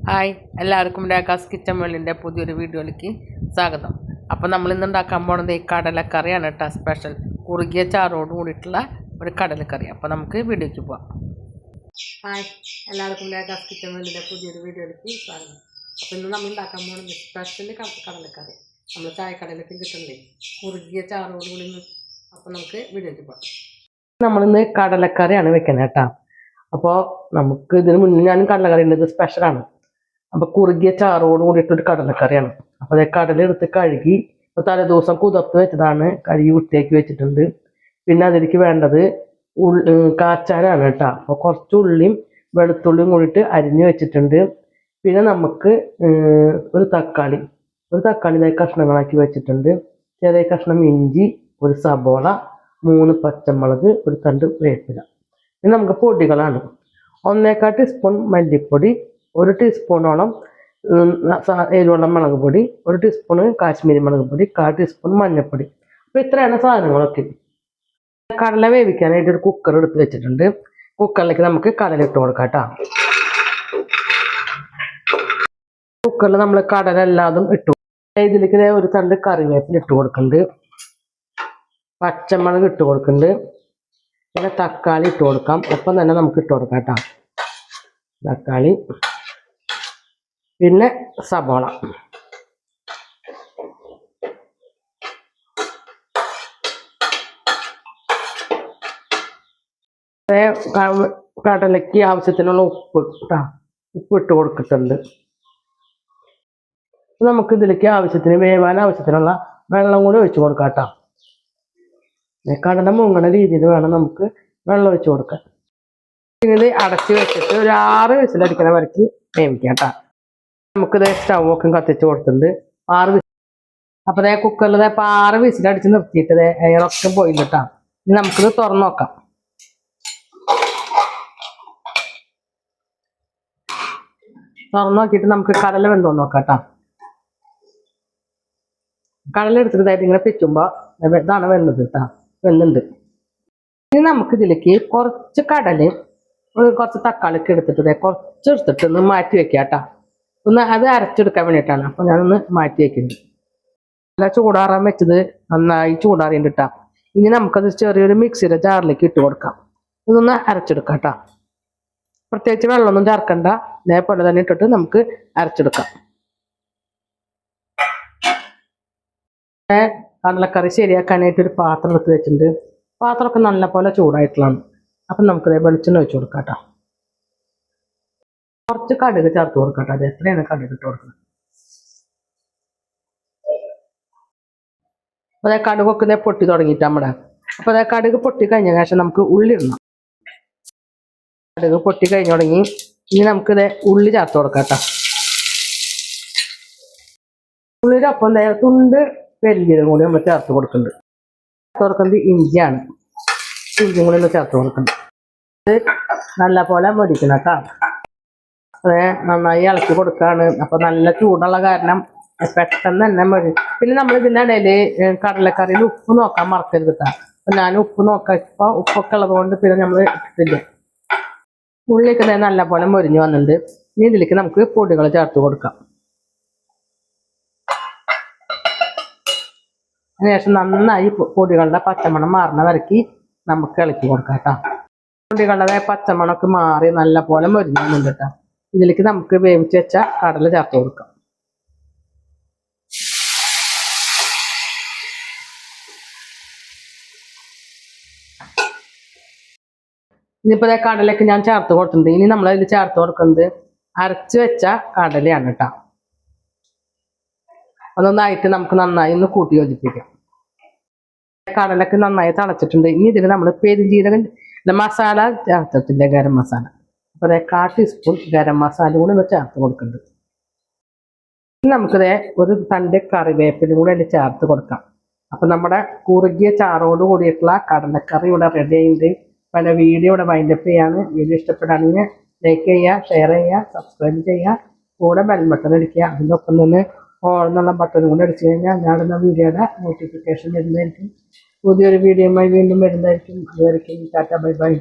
Hi എല്ലാവർക്കും ragas kitchen വേൾഡിൻ്റെ പുതിയൊരു വീഡിയോയിലേക്ക് സ്വാഗതം. അപ്പോൾ നമ്മൾ ഇന്ന് ഉണ്ടാക്കാൻ പോകുന്നത് ഈ കടലക്കറിയാണ് കേട്ടോ. സ്പെഷ്യൽ കുറുകിയ ചാറോട് കൂടിയിട്ടുള്ള ഒരു കടലക്കറി. അപ്പോൾ നമുക്ക് വീഡിയോയ്ക്ക് പോവാം. ഹായ് എല്ലാവർക്കും രാഗാസ് കിച്ചൻ വേൾഡിൻ്റെ പുതിയൊരു വീഡിയോയിലേക്ക് സ്വാഗതം. അപ്പോൾ ഇന്ന് നമ്മൾ ഉണ്ടാക്കാൻ പോകുന്നത് സ്പെഷ്യൽ കടലക്കറി. നമ്മൾ ചായക്കടയിലൊക്കെ കിട്ടുന്നില്ലേ കുറുകിയ ചാറോട് കൂടി. അപ്പോൾ നമുക്ക് വീഡിയോയ്ക്ക് പോവാം. നമ്മളിന്ന് കടലക്കറിയാണ് വെക്കുന്നത് കേട്ടോ. അപ്പോൾ നമുക്ക് ഇതിന് മുന്നേ ഞാനും കടലക്കറി ഉണ്ട്, ഇത് സ്പെഷ്യലാണ്. അപ്പോൾ കുറുകിയ ചാറോട് കൂടിയിട്ടൊരു കടലക്കറിയാണ്. അപ്പോൾ അതേ കടലെടുത്ത് കഴുകി ഇപ്പോൾ തലേദിവസം കുതിർത്ത് വെച്ചതാണ്, കഴുകി വൃത്തിയാക്കി വെച്ചിട്ടുണ്ട്. പിന്നെ അതിലേക്ക് വേണ്ടത് കാച്ചാനാണ് കേട്ടോ. അപ്പോൾ കുറച്ച് ഉള്ളിയും വെളുത്തുള്ളിയും കൂടിയിട്ട് അരിഞ്ഞ് വെച്ചിട്ടുണ്ട്. പിന്നെ നമുക്ക് ഒരു തക്കാളി കഷ്ണങ്ങളാക്കി വെച്ചിട്ടുണ്ട്. ചെറിയ കഷ്ണം ഇഞ്ചി, ഒരു സബോള, 3 പച്ചമുളക്, ഒരു തണ്ട് വേപ്പില. ഇനി നമുക്ക് പൊടികളാണ്. 1/4 ടീസ്പൂൺ മല്ലിപ്പൊടി, 1 ടീസ്പൂണോളം എരിവുള്ള മുളക് പൊടി, 1 ടീസ്പൂണ് കാശ്മീരി മുളക് പൊടി, 1/4 ടീസ്പൂൺ മഞ്ഞൾപ്പൊടി. അപ്പോൾ ഇത്രയാണ് സാധനങ്ങളൊക്കെ. കടല വേവിക്കാനായിട്ട് ഒരു കുക്കർ എടുത്ത് വെച്ചിട്ടുണ്ട്. കുക്കറിലേക്ക് നമുക്ക് കടല ഇട്ട് കൊടുക്കാം കേട്ടോ. കുക്കറിൽ നമ്മൾ കടല എല്ലാതും ഇട്ടു. ഇതിലേക്ക് ഒരു തണ്ട് കറിവേപ്പില ഇട്ട് കൊടുക്കുന്നുണ്ട്, പച്ചമുളക് ഇട്ട് കൊടുക്കുന്നുണ്ട്, പിന്നെ തക്കാളി ഇട്ട് കൊടുക്കാം. ഒപ്പം തന്നെ നമുക്ക് ഇട്ട് കൊടുക്കാം കേട്ടോ. തക്കാളി, പിന്നെ സബോള. കടലയ്ക്ക് ആവശ്യത്തിനുള്ള ഉപ്പ് ഇട്ട് കൊടുത്തിട്ടുണ്ട്. നമുക്ക് ഇതിലേക്ക് ആവശ്യത്തിന് വേവാൻ ആവശ്യത്തിനുള്ള വെള്ളം കൂടി ഒഴിച്ചു കൊടുക്കാം കേട്ടോ. കടല മുങ്ങണ രീതിയിൽ വേണം നമുക്ക് വെള്ളം ഒഴിച്ചു കൊടുക്കാൻ. ഇത് അടച്ച് വെച്ചിട്ട് ഒരു 6 വിസിലടിക്കണ വരയ്ക്ക് വേവിക്കാം കേട്ടോ. നമുക്കിത് സ്റ്റൗവൊക്കെ കത്തിച്ച് കൊടുത്തിട്ടുണ്ട് 6 വിസിൽ. അപ്പോൾ അതേ കുക്കറിൽ ഇപ്പോൾ 6 വിസിലടിച്ച് നിർത്തിയിട്ട് എയറൊക്കെ പോയിട്ടാ. ഇനി നമുക്കിത് തുറന്നു നോക്കാം. തുറന്നു നോക്കിയിട്ട് നമുക്ക് കടല വെന്തോന്ന് നോക്കാം കേട്ടോ. കടല എടുത്തിട്ട് ഇങ്ങനെ പിച്ചുമ്പോൾ ഇതാണ് വെന്തത് കേട്ടോ, വെന്തുണ്ട്. ഇനി നമുക്കിതിലേക്ക് കുറച്ച് കടലയും കുറച്ച് തക്കാളിയൊക്കെ എടുത്തിട്ട് കുറച്ച് എടുത്തിട്ട് ഒന്ന് മാറ്റി വെക്കാം കേട്ടോ. ഒന്ന് അത് അരച്ചെടുക്കാൻ വേണ്ടിയിട്ടാണ്. അപ്പോൾ ഞാനൊന്ന് മാറ്റി വെക്കുന്നുണ്ട്. നല്ല ചൂടാറാൻ വെച്ചത് നന്നായി ചൂടാറിയിട്ട് കേട്ടോ. ഇനി നമുക്കത് ചെറിയൊരു മിക്സിയുടെ ജാറിലേക്ക് ഇട്ട് കൊടുക്കാം. ഇതൊന്ന് അരച്ചെടുക്കാം കേട്ടോ. പ്രത്യേകിച്ച് വെള്ളമൊന്നും ചേർക്കണ്ട, ഇതേപോലെ തന്നെ ഇട്ടിട്ട് നമുക്ക് അരച്ചെടുക്കാം. കടലക്കറി ശരിയാക്കാനായിട്ട് ഒരു പാത്രം എടുത്ത് വെച്ചിട്ടുണ്ട്. പാത്രമൊക്കെ നല്ല പോലെ ചൂടായിട്ടുള്ളതാണ്. അപ്പം നമുക്കിത് വെളിച്ചെണ്ണ ഒഴിച്ച് കൊടുക്കാം കേട്ടോ. കുറച്ച് കടുക് ചേർത്ത് കൊടുക്കാം കേട്ടോ. അത് എത്രയാണ് കടുക് ഇട്ട് കൊടുക്കുന്നത്. അപ്പോൾ അതേ കടുകൊക്കെ ഇതേ പൊട്ടി തുടങ്ങിയിട്ട് നമ്മുടെ. അപ്പോൾ അതേ കടുക് പൊട്ടി കഴിഞ്ഞ ശേഷം നമുക്ക് ഉള്ളി ഇടണം. കടുക് പൊട്ടി കഴിഞ്ഞ് തുടങ്ങി. ഇനി നമുക്കിത് ഉള്ളി ചേർത്ത് കൊടുക്കാം കേട്ടോ. ഉള്ളിയുടെ ഒപ്പം തുണ്ട് പെരുംജീരകം കൂടി നമ്മൾ ചേർത്ത് കൊടുക്കുന്നുണ്ട്. ചേർത്ത് കൊടുക്കുന്നത് ഇഞ്ചിയാണ്. ഇഞ്ചിയും കൂടി ഒന്ന് ചേർത്ത് കൊടുക്കുന്നുണ്ട്. ഇത് നല്ല പോലെ മൊരിക്കണം കേട്ടോ. അത് നന്നായി ഇളക്കി കൊടുക്കുകയാണ്. അപ്പോൾ നല്ല ചൂടുള്ള കാരണം പെട്ടെന്ന് തന്നെ മൊരി. പിന്നെ നമ്മൾ ഇതിൻ്റെ ഇടയിൽ കടലക്കറിയിൽ ഉപ്പ് നോക്കാൻ മറക്കരുത് കേട്ടോ. അപ്പം ഞാൻ ഉപ്പ് നോക്കാം. ഇപ്പോൾ ഉപ്പൊക്കെ ഉള്ളതുകൊണ്ട് പിന്നെ നമ്മൾ ഇട്ടില്ല. ഉള്ളിയൊക്കെ നല്ല പോലെ മൊരിഞ്ഞ് വന്നിട്ടുണ്ട്. ഇനി ഇതിലേക്ക് നമുക്ക് പൊടികൾ ചേർത്ത് കൊടുക്കാം. അതിനുശേഷം നന്നായി പൊടികളുടെ പച്ചമണം മാറുന്ന വരയ്ക്ക് നമുക്ക് ഇളക്കി കൊടുക്കാം കേട്ടോ. പൊടികളുടെ പച്ചമണമൊക്കെ മാറി നല്ല പോലെ മൊരിഞ്ഞ് വന്നിട്ടുണ്ട് കേട്ടോ. ഇതിലേക്ക് നമുക്ക് വേവിച്ച് വെച്ച കടല ചേർത്ത് കൊടുക്കാം. ഇനിയിപ്പോൾ കടലയൊക്കെ ഞാൻ ചേർത്ത് കൊടുത്തിട്ടുണ്ട്. ഇനി നമ്മളതിൽ ചേർത്ത് കൊടുക്കുന്നത് അരച്ച് വെച്ച കടലയാണ് കേട്ടോ. അതൊന്നായിട്ട് നമുക്ക് നന്നായി ഒന്ന് കൂട്ടി യോജിപ്പിക്കാം. കടലൊക്കെ നന്നായി തിളച്ചിട്ടുണ്ട്. ഇനി ഇതിൽ നമ്മൾ പെരുംജീരകം മസാല ചേർത്തിട്ടില്ല, ഗരം മസാല. അപ്പോൾ 1/4 ടീസ്പൂൺ ഗരം മസാല കൂടി ഒന്ന് ചേർത്ത് കൊടുക്കുന്നുണ്ട്. ഇനി നമുക്കിത് ഒരു തണ്ട് കറിവേപ്പിലും കൂടി അതിൽ ചേർത്ത് കൊടുക്കാം. അപ്പം നമ്മുടെ കുറുകിയ ചാറോട് കൂടിയിട്ടുള്ള കടലക്കറി ഇവിടെ റെഡി ആയിട്ടുണ്ട്. പല വീഡിയോ ഇവിടെ വൈൻഡപ്പ് ചെയ്യാണ്. വീഡിയോ ഇഷ്ടപ്പെടുകയാണെങ്കിൽ ലൈക്ക് ചെയ്യുക, ഷെയർ ചെയ്യുക, സബ്സ്ക്രൈബ് ചെയ്യുക, കൂടെ ബെൽ ബട്ടൺ അടിക്കുക. അതിൻ്റെ ഒപ്പം തന്നെ ഓൾ എന്നുള്ള ബട്ടൺ കൂടെ അടിച്ചു കഴിഞ്ഞാൽ ഞാനിടുന്ന വീഡിയോയുടെ നോട്ടിഫിക്കേഷൻ വരുന്നതായിരിക്കും. പുതിയൊരു വീഡിയോയുമായി വീണ്ടും വരുന്നതായിരിക്കും. അതുവരെയും ടാറ്റ, ബൈ ബൈ.